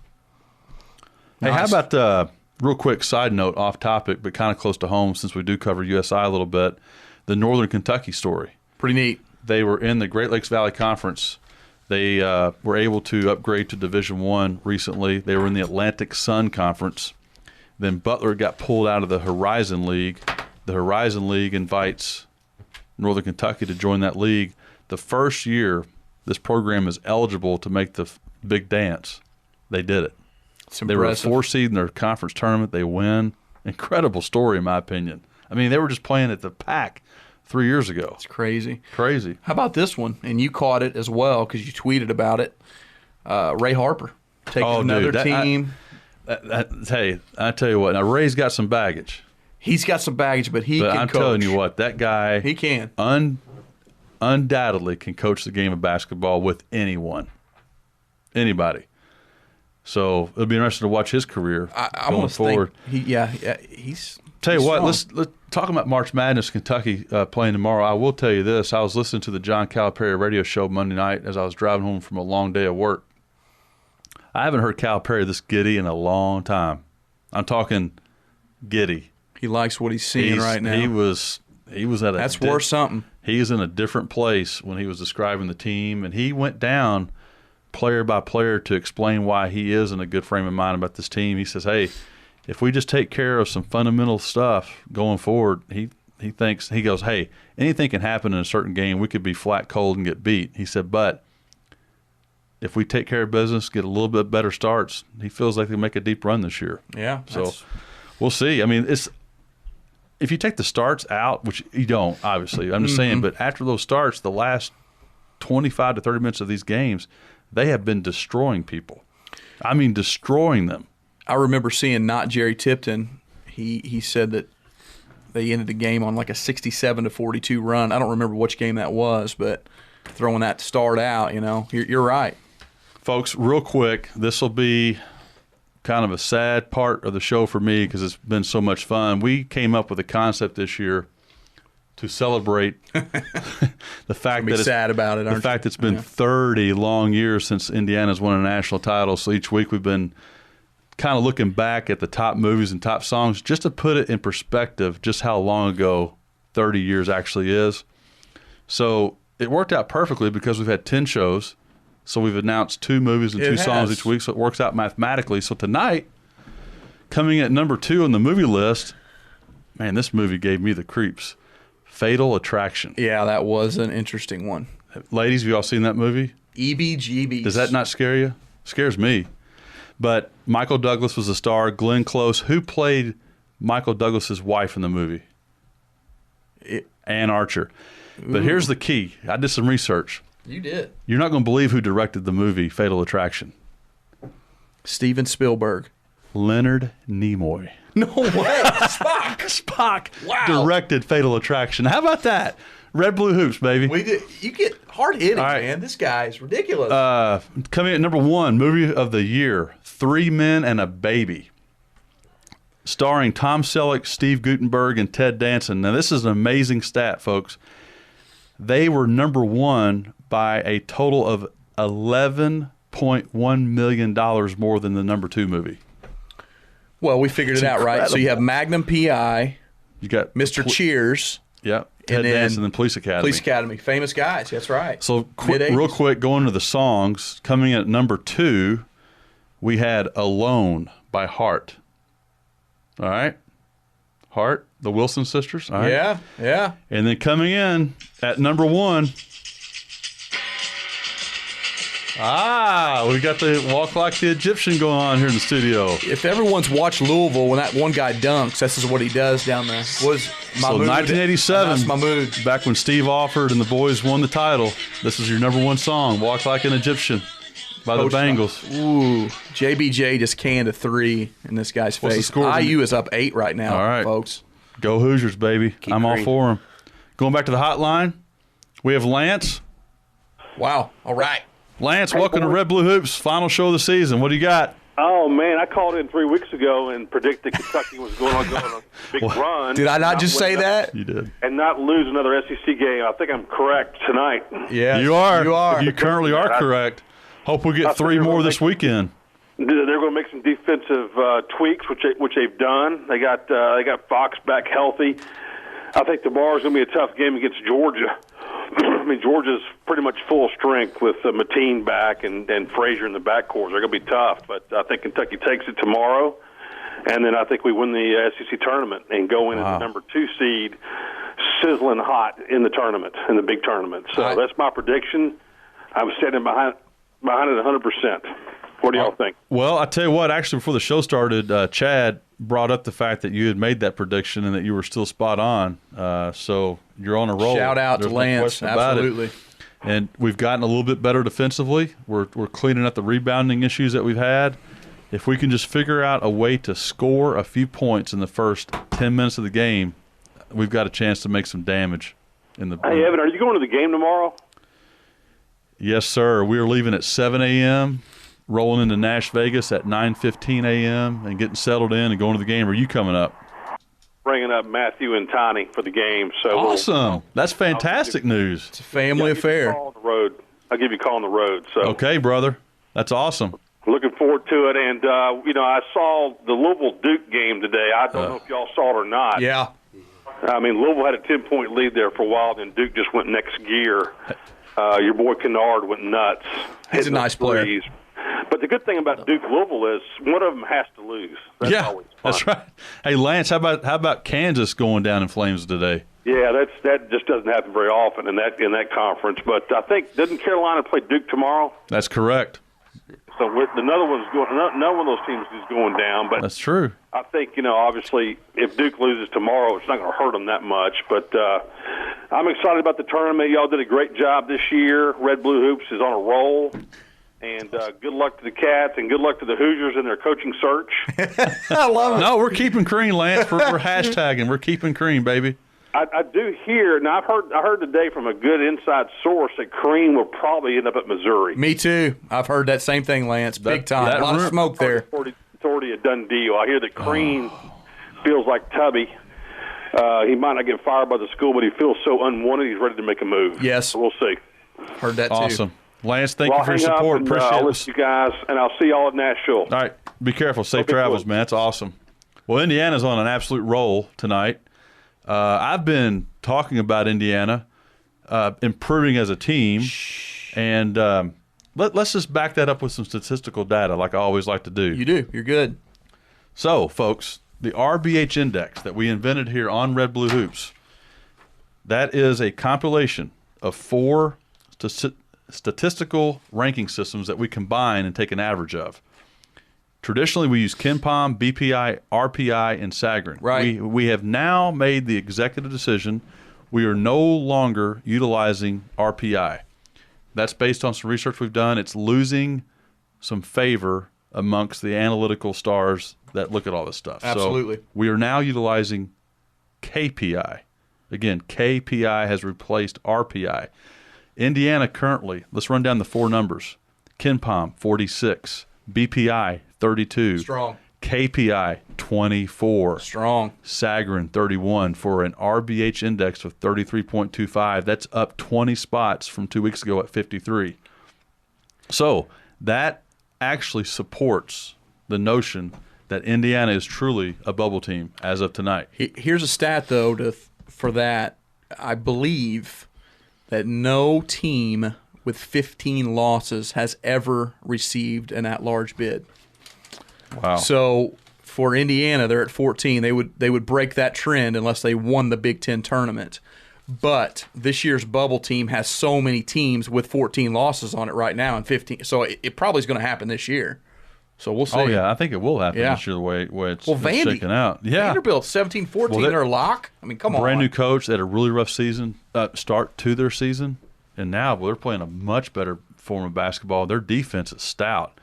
Hey, how about real quick side note, off topic, but kind of close to home since we do cover USI a little bit, the Northern Kentucky story. Pretty neat. They were in the Great Lakes Valley Conference. They were able to upgrade to Division I recently. They were in the Atlantic Sun Conference. Then Butler got pulled out of the Horizon League. The Horizon League invites Northern Kentucky to join that league. The first year this program is eligible to make the big dance. They did it. It's They were a impressive. 4 seed in their conference tournament. They win. Incredible story, in my opinion. I mean, they were just playing at the Pac 3 years ago. It's crazy. Crazy. How about this one? And you caught it as well because you tweeted about it. Ray Harper taking another team. Hey, I tell you what. Now, Ray's got some baggage. He's got some baggage, but he can I'm coach. telling you what, that guy He can. undoubtedly can coach the game of basketball with anyone. Anybody. So it'll be interesting to watch his career going forward. He's. Tell you he's what, strong. let's talk about March Madness, Kentucky playing tomorrow. I will tell you this. I was listening to the John Calipari radio show Monday night as I was driving home from a long day of work. I haven't heard Calipari this giddy in a long time. I'm talking giddy. He likes what he's seeing right now. He was at a That's worth something. He is in a different place when he was describing the team, and he went down player by player to explain why he is in a good frame of mind about this team. He says, hey, if we just take care of some fundamental stuff going forward, he goes, hey, anything can happen in a certain game. We could be flat cold and get beat. He said, but if we take care of business, get a little bit better starts, he feels like they make a deep run this year. Yeah. So we'll see. I mean, if you take the starts out, which you don't, obviously, I'm just saying, but after those starts, the last 25 to 30 minutes of these games, they have been destroying people. I mean, destroying them. I remember seeing not Jerry Tipton. He said that they ended the game on like a 67-42 run. I don't remember which game that was, but throwing that start out, you're right. Folks, real quick, this will be kind of a sad part of the show for me because it's been so much fun. We came up with a concept this year to celebrate the fact that it's been 30 long years since Indiana's won a national title. So each week we've been kind of looking back at the top movies and top songs just to put it in perspective just how long ago 30 years actually is. So it worked out perfectly because we've had 10 shows. So we've announced 2 movies and 2 songs each week. So it works out mathematically. So tonight, coming at number 2 on the movie list, man, this movie gave me the creeps. Fatal Attraction. Yeah, that was an interesting one. Ladies, have you all seen that movie? EBGBs. Does that not scare you? Scares me. But Michael Douglas was the star. Glenn Close. Who played Michael Douglas's wife in the movie? Ann Archer. But here's the key. I did some research. You did. You're not going to believe who directed the movie Fatal Attraction. Steven Spielberg. Leonard Nimoy. No way. Spock. Wow. Directed Fatal Attraction. How about that? Red Blue Hoops, baby. We did. You get hard hitting, man. This guy is ridiculous. Coming at number 1, movie of the year, 3 Men and a Baby. Starring Tom Selleck, Steve Guttenberg, and Ted Danson. Now, this is an amazing stat, folks. They were number 1 by a total of $11.1 million more than the number 2 movie. Well, we figured it out, right? So you have Magnum P.I., you got Mr. Cheers. Yeah, Ted Danson, and Police Academy. Police Academy. Famous guys. That's right. So real quick, going to the songs, coming at number 2, we had Alone by Heart. All right? Heart, the Wilson sisters. All right? Yeah. And then coming in at number 1, we got the Walk Like the Egyptian going on here in the studio. If everyone's watched Louisville, when that one guy dunks, this is what he does down there. So 1987, that's my mood. Back when Steve Alford and the boys won the title, this is your number 1 song, Walk Like an Egyptian by the Bengals. Ooh, JBJ just canned a 3 in this guy's face. What's the score? IU is up 8 right now, all right, folks. Go Hoosiers, baby. I'm all for them. Going back to the hotline, we have Lance. Wow, all right. Lance, welcome to Red Blue Hoops, final show of the season. What do you got? Oh, man, I called in 3 weeks ago and predicted Kentucky was going on a big run. Did I not just say that? You did. And not lose another SEC game. I think I'm correct tonight. Yeah, you are. You currently are correct. Hope we get 3 more this weekend. They're going to make some defensive tweaks, which they've done. They got Fox back healthy. I think tomorrow's going to be a tough game against Georgia. I mean, Georgia's pretty much full strength with Mateen back and Frazier in the backcourt. They're going to be tough, but I think Kentucky takes it tomorrow, and then I think we win the SEC tournament and go in as the number 2 seed, sizzling hot in the tournament, in the big tournament. So that's my prediction. I'm standing behind behind it 100%. What do y'all think? Well, I tell you what, actually, before the show started, Chad brought up the fact that you had made that prediction and that you were still spot on. So you're on a roll. Shout out to Lance. Absolutely. And we've gotten a little bit better defensively. We're cleaning up the rebounding issues that we've had. If we can just figure out a way to score a few points in the first 10 minutes of the game, we've got a chance to make some damage. Hey, Evan, are you going to the game tomorrow? Yes, sir. We are leaving at 7 a.m., rolling into Nash Vegas at 9:15 a.m., and getting settled in and going to the game. Are you coming up? Bringing up Matthew and Tiny for the game. So awesome. That's fantastic news. It's a family affair. I'll give you a call on the road. So okay, brother. That's awesome. Looking forward to it. And, I saw the Louisville-Duke game today. I don't know if y'all saw it or not. Yeah. I mean, Louisville had a 10-point lead there for a while, then Duke just went next gear. Your boy Kennard went nuts. He's a nice player. But the good thing about Duke-Louisville is one of them has to lose. That's always fun. That's right. Hey, Lance, how about Kansas going down in flames today? Yeah, that just doesn't happen very often in that conference. But I think, doesn't Carolina play Duke tomorrow? That's correct. So another one of those teams is going down. But that's true. I think, obviously, if Duke loses tomorrow, it's not going to hurt them that much. But I'm excited about the tournament. Y'all did a great job this year. Red Blue Hoops is on a roll. And good luck to the Cats, and good luck to the Hoosiers in their coaching search. I love it. No, we're keeping Crean, Lance. We're hashtagging. We're keeping Crean, baby. I do hear. Now I heard today from a good inside source that Crean will probably end up at Missouri. Me too. I've heard that same thing, Lance. Big time. A lot of smoke there. It's already a done deal. I hear that Crean feels like Tubby. He might not get fired by the school, but he feels so unwanted. He's ready to make a move. Yes, so we'll see. Heard that too. Awesome. Lance, thank you for your support. Appreciate it. I'll listen to you guys, and I'll see y'all at Nashville. All right. Be careful. Safe travels, man. That's awesome. Well, Indiana's on an absolute roll tonight. I've been talking about Indiana improving as a team, and let's just back that up with some statistical data like I always like to do. You do. You're good. So, folks, the RBH index that we invented here on Red Blue Hoops, that is a compilation of 4 statistical ranking systems that we combine and take an average of. Traditionally, we use KenPom, BPI, RPI, and Sagarin. Right. We have now made the executive decision we are no longer utilizing RPI. That's based on some research we've done. It's losing some favor amongst the analytical stars that look at all this stuff. Absolutely. So we are now utilizing KPI. Again, KPI has replaced RPI. Indiana currently, let's run down the 4 numbers. KenPom, 46. BPI, 32. Strong. KPI, 24. Strong. Sagarin, 31 for an RBH index of 33.25. That's up 20 spots from 2 weeks ago at 53. So that actually supports the notion that Indiana is truly a bubble team as of tonight. Here's a stat, though, for that. I believe that no team with 15 losses has ever received an at-large bid. Wow. So for Indiana, they're at 14. They would break that trend unless they won the Big Ten tournament. But this year's bubble team has so many teams with 14 losses on it right now and 15. So it probably is going to happen this year. So we'll see. Oh, yeah. I think it will happen this year the way it's shaking out. Yeah. Vanderbilt, 17-14, they're a lock. I mean, come on. Brand new coach. They had a really rough season start to their season. And now they're playing a much better form of basketball. Their defense is stout.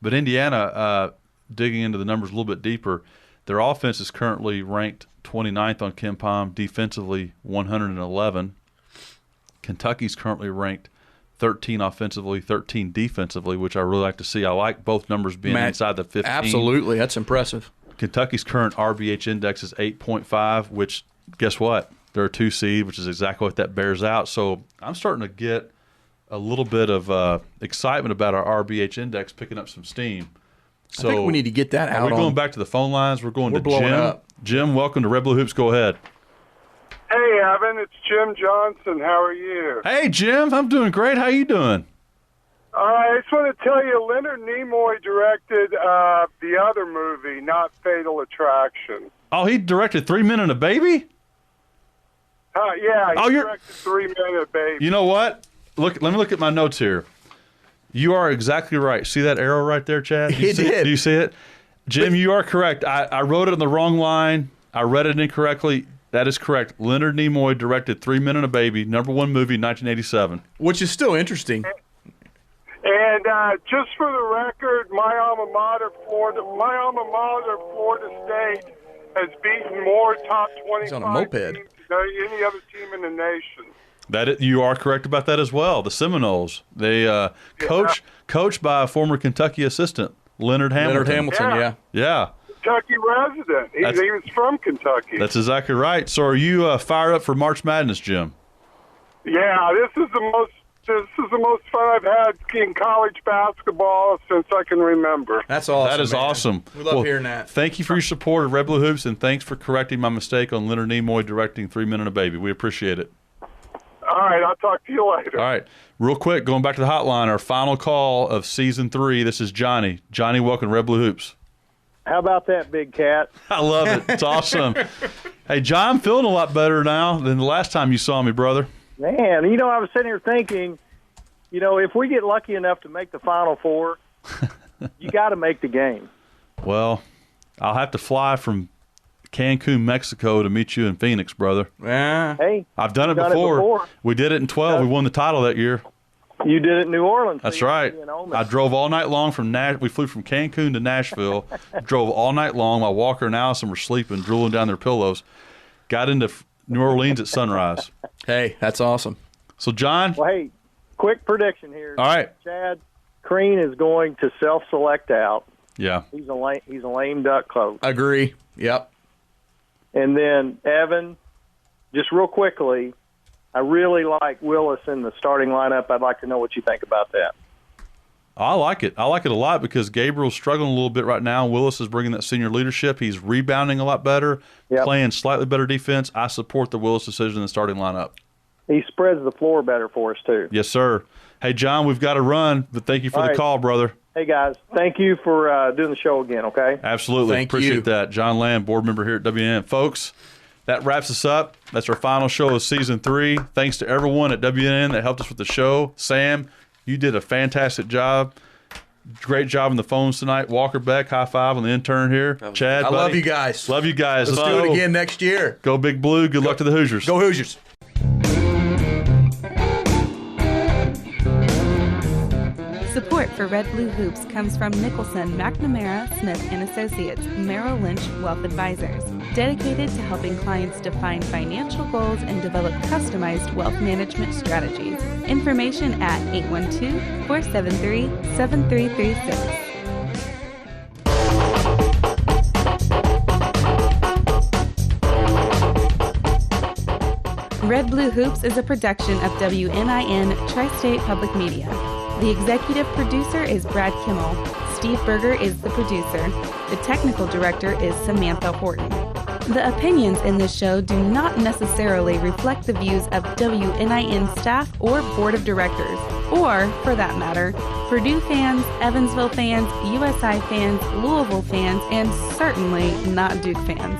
But Indiana, digging into the numbers a little bit deeper, their offense is currently ranked 29th on KenPom, defensively 111. Kentucky's currently ranked 13 offensively, 13 defensively, which I really like to see. I like both numbers being inside the 15. Absolutely. That's impressive. Kentucky's current RBH index is 8.5, which, guess what? They're a 2 seed, which is exactly what that bears out. So I'm starting to get a little bit of excitement about our RBH index picking up some steam. So I think we need to get that out. We're going back to the phone lines. We're going to blowing Jim. Up. Jim, welcome to Red Blue Hoops. Go ahead. Hey, Evan, it's Jim Johnson. How are you? Hey, Jim. I'm doing great. How you doing? I just want to tell you, Leonard Nimoy directed the other movie, not Fatal Attraction. Oh, he directed 3 Men and a Baby? Yeah, he directed 3 Men and a Baby. You know what? Let me look at my notes here. You are exactly right. See that arrow right there, Chad? He did. Do you see it? Jim, you are correct. I wrote it on the wrong line. I read it incorrectly. That is correct. Leonard Nimoy directed 3 Men and a Baby, #1 movie, 1987. Which is still interesting. And just for the record, my alma mater, Florida State, has beaten more top 25 teams than any other team in the nation. You are correct about that as well. The Seminoles, they coached by a former Kentucky assistant, Leonard Hamilton. Yeah. Kentucky resident. He was from Kentucky. That's exactly right. So are you fired up for March Madness, Jim? Yeah, this is the most fun I've had in college basketball since I can remember. That's awesome. That is awesome. We love hearing that. Thank you for your support of Red Blue Hoops, and thanks for correcting my mistake on Leonard Nimoy directing 3 Men and a Baby. We appreciate it. All right, I'll talk to you later. All right. Real quick, going back to the hotline, our final call of Season 3. This is Johnny. Johnny, welcome to Red Blue Hoops. How about that, Big Cat? I love it. It's awesome. Hey, John, I'm feeling a lot better now than the last time you saw me, brother. Man, I was sitting here thinking, if we get lucky enough to make the Final Four, you got to make the game. Well, I'll have to fly from Cancun, Mexico to meet you in Phoenix, brother. Yeah. Hey, I've done it before. We did it in 12. We won the title that year. You did it in New Orleans. That's right. I drove all night long from we flew from Cancun to Nashville. Drove all night long while Walker and Allison were sleeping, drooling down their pillows. Got into New Orleans at sunrise. Hey, that's awesome. So, John. Well, hey, quick prediction here. All right. Chad Crean is going to self-select out. Yeah. He's a lame duck coach. Agree. Yep. And then, Evan, just real quickly, I really like Willis in the starting lineup. I'd like to know what you think about that. I like it. I like it a lot because Gabriel's struggling a little bit right now. Willis is bringing that senior leadership. He's rebounding a lot better, playing slightly better defense. I support the Willis decision in the starting lineup. He spreads the floor better for us, too. Yes, sir. Hey, John, we've got to run, but thank you for the call, brother. Hey, guys, thank you for doing the show again, okay? Absolutely. Appreciate that. John Lamb, board member here at WNIN. Folks, that wraps us up. That's our final show of Season 3. Thanks to everyone at WNIN that helped us with the show. Sam, you did a fantastic job. Great job on the phones tonight. Walker Beck, high five on the intern here. Chad, I buddy. love you guys. Love you guys. Let's do it again next year. Go Big Blue. Good luck to the Hoosiers. Go Hoosiers. Support for Red Blue Hoops comes from Nicholson, McNamara, Smith & Associates, Merrill Lynch Wealth Advisors, dedicated to helping clients define financial goals and develop customized wealth management strategies. Information at 812-473-7336. Red Blue Hoops is a production of WNIN Tri-State Public Media. The executive producer is Brad Kimmel. Steve Berger is the producer. The technical director is Samantha Horton. The opinions in this show do not necessarily reflect the views of WNIN staff or board of directors, or, for that matter, Purdue fans, Evansville fans, USI fans, Louisville fans, and certainly not Duke fans.